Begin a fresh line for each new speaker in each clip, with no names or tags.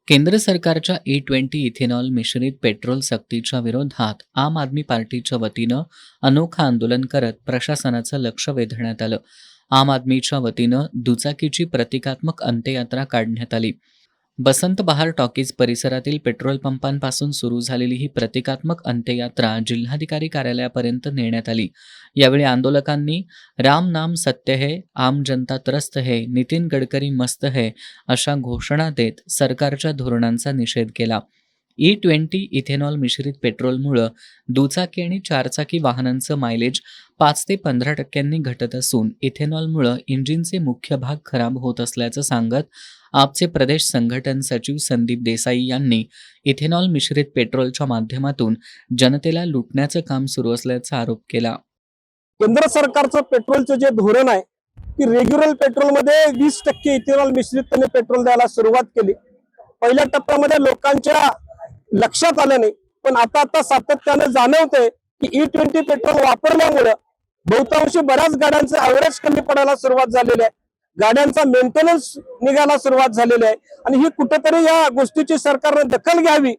केंद्र सरकारच्या E20 ethanol मिश्रित पेट्रोल सक्तीच्या विरोधात आम आदमी पार्टीच्या वतीनं अनोखं आंदोलन करत प्रशासनाचं लक्ष वेधण्यात आलं. आम आदमीच्या वतीनं दुचाकीची प्रतिकात्मक अंत्ययात्रा काढण्यात आली. बसंत बहार टॉकीज परिसरातील पेट्रोल पंपांपासून सुरू झालेली ही प्रतिकात्मक अंत्ययात्रा जिल्हाधिकारी कार्यालयापर्यंत नेण्यात आली. यावेळी आंदोलकांनी राम नाम सत्य है, आम जनता त्रस्त है, नितीन गडकरी मस्त है अशा घोषणा देत सरकारच्या धोरणांचा निषेध केला. E20 इथेनॉल मिश्रित पेट्रोलमुळं दुचाकी आणि चारचाकी वाहनांचं मायलेज 5 ते 15% घटत असून इथेनॉलमुळं इंजिनचे मुख्य भाग खराब होत असल्याचं सांगत आपचे प्रदेश संघटन सचिव संदीप देसाई यांनी इथेनॉल मिश्रित पेट्रोलच्या माध्यमातून जनतेला लुटण्याचं काम सुरू असल्याचा आरोप केला.
केंद्र सरकारचं पेट्रोलचं जे धोरण आहे की रेग्युलर पेट्रोलमध्ये 20% इथेनॉल मिश्रित पेट्रोल द्यायला सुरुवात केली. पहिल्या टप्प्यामध्ये लोकांच्या लक्षात आलं नाही, पण आता सातत्यानं जाणवतंय की E20 पेट्रोल वापरल्यामुळे बहुतांशी बऱ्याच गाड्यांचं ऍव्हरेज कमी पडायला सुरुवात झालेली आहे. गाड्यांचा मेंटेनन्स निघायला सुरुवात झालेली आहे आणि ही कुठेतरी या गोष्टीची सरकारने दखल घ्यावी.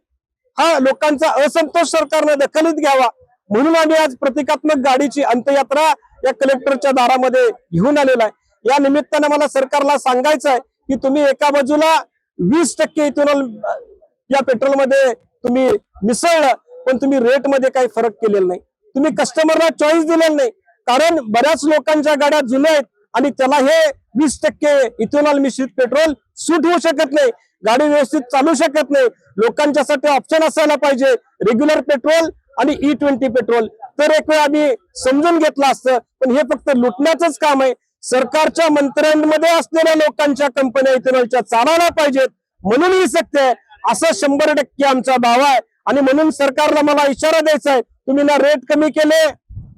हा लोकांचा असंतोष सरकारने दखलीत घ्यावा म्हणून आम्ही आज प्रतिकात्मक गाडीची अंत्ययात्रा या कलेक्टरच्या दारामध्ये घेऊन आलेला आहे. या निमित्तानं मला सरकारला सांगायचं आहे की तुम्ही एका बाजूला 20% इथेनॉल या पेट्रोलमध्ये तुम्ही मिसळलं, पण तुम्ही रेटमध्ये काही फरक केलेला नाही. तुम्ही कस्टमरला चॉईस दिलेला नाही, कारण बऱ्याच लोकांच्या गाड्या जुन्या आहेत आणि त्याला हे 20% इथेनॉल मिश्रित पेट्रोल सूट होऊ शकत नाही. गाडी व्यवस्थित चालू शकत नाही. लोकांच्यासाठी ऑप्शन असायला पाहिजे रेग्युलर पेट्रोल आणि E20 पेट्रोल. तर एक वेळ आम्ही समजून घेतलं असतं, पण हे फक्त लुटण्याचंच काम आहे. सरकारच्या मंत्र्यांमध्ये असलेल्या लोकांच्या कंपन्या इथेनॉलच्या चालवल्या पाहिजेत म्हणून ही सत्य आहे असं 100% आमचा दावा आहे. आणि म्हणून सरकारला मला इशारा द्यायचा आहे, तुम्ही ना रेट कमी केले,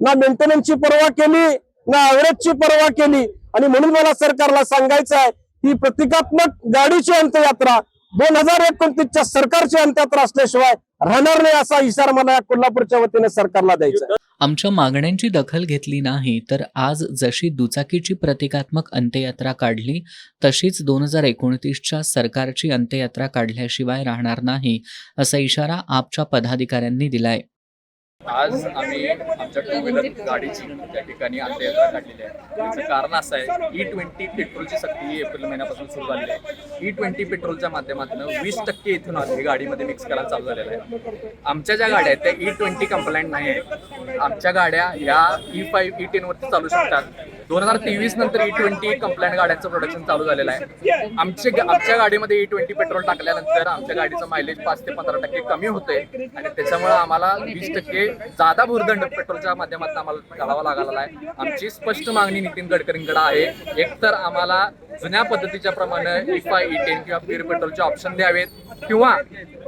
ना मेंटेनन्सची पर्वा केली, ना ऍव्हरेजची पर्वा केली. आणि म्हणून मला सरकारला सांगायचं आहे ही प्रतिकात्मक गाडीची अंत्ययात्रा 2029च्या सरकारची अंत्ययात्रा असल्याशिवाय राहणार नाही असा इशारा मला या कोल्हापूरच्या वतीने सरकारला द्यायचा आहे.
आमच्या मागण्यांची दखल घेतली नाही तर आज जशी दुचाकीची प्रतिकात्मक अंत्ययात्रा काढली तशीच 2029च्या सरकारची अंत्ययात्रा काढल्याशिवाय राहणार नाही असा इशारा आपच्या पदाधिकाऱ्यांनी दिलाय.
आज आम्ही आमच्या टू व्हीलर गाडीची त्या ठिकाणी अंत्ययात्रा काढलेली आहे. त्याचं कारण असं आहे, E20 पेट्रोलची सक्ती ही एप्रिल महिन्यापासून सुरू झालेली आहे. E20 पेट्रोलच्या माध्यमातून 20% इथेनॉल हे गाडीमध्ये मिक्स करायला चालू झालेलं आहे. आमच्या ज्या गाड्या आहेत त्या E20 कंप्लायंट नाही आहेत. आमच्या गाड्या ह्या E5 E10 वरती चालू शकतात. 2023 नंतर E20 कंप्लायंट गाड्यांचं प्रोडक्शन चालू झालेलं आहे. आमच्या गाडीमध्ये E20 पेट्रोल टाकल्यानंतर आमच्या गाडीचं मायलेज 5 ते 15% कमी होतंय आणि त्याच्यामुळे आम्हाला 20% जादा भूर्दंड पेट्रोलच्या माध्यमातून आम्हाला घालावा लागलेला आहे. आमची स्पष्ट मागणी नितीन गडकरींकडे आहे, एकतर आम्हाला जुन्या पद्धतीच्या प्रमाणे E5 E10 किंवा प्युअर पेट्रोलचे ऑप्शन द्यावेत, किंवा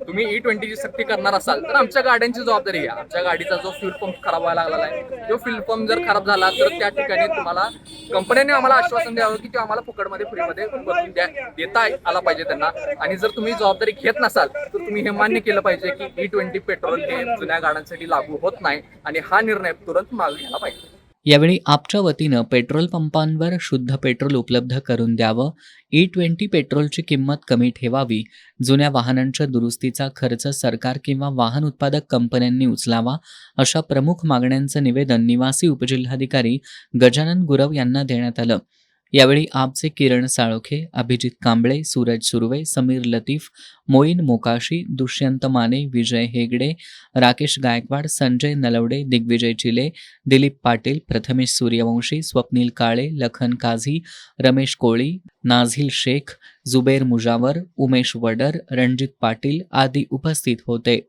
तुम्ही E20 ची सक्ती करणार असाल तर आमच्या गाड्यांची जबाबदारी घ्या. आमच्या गाडीचा जो फ्यूल पंप खराब व्हायला लागलेला आहे, तो फ्यूल पंप जर खराब झाला तर त्या ठिकाणी तुम्हाला कंपन्यांनी आम्हाला आश्वासन द्यावं की ते आम्हाला फुकटमध्ये फ्रीमध्ये बदलून देता आला पाहिजे त्यांना. आणि जर तुम्ही जबाबदारी घेत नसाल तर तुम्ही हे मान्य केलं पाहिजे की E20 पेट्रोल हे जुन्या गाड्यांसाठी लागू होत नाही आणि हा निर्णय तुरंत मागे घ्यायला पाहिजे.
यावेळी आपच्या वतीनं पेट्रोल पंपांवर शुद्ध पेट्रोल उपलब्ध करून द्यावं, E20 पेट्रोलची किंमत कमी ठेवावी, जुन्या वाहनांच्या दुरुस्तीचा खर्च सरकार किंवा वाहन उत्पादक कंपन्यांनी उचलावा अशा प्रमुख मागण्यांचं निवेदन निवासी उपजिल्हाधिकारी गजानन गुरव यांना देण्यात आलं. यावेळी आपचे किरण साळोखे, अभिजित कांबळे, सूरज सुर्वे, समीर लतीफ, मोईन मोकाशी, दुष्यंत माने, विजय हेगडे, राकेश गायकवाड, संजय नलवडे, दिग्विजय चिले, दिलीप पाटील, प्रथमेश सूर्यवंशी, स्वप्नील काळे, लखन काझी, रमेश कोळी, नाझील शेख, जुबेर मुजावर, उमेश वडर, रणजित पाटील आदी उपस्थित होते.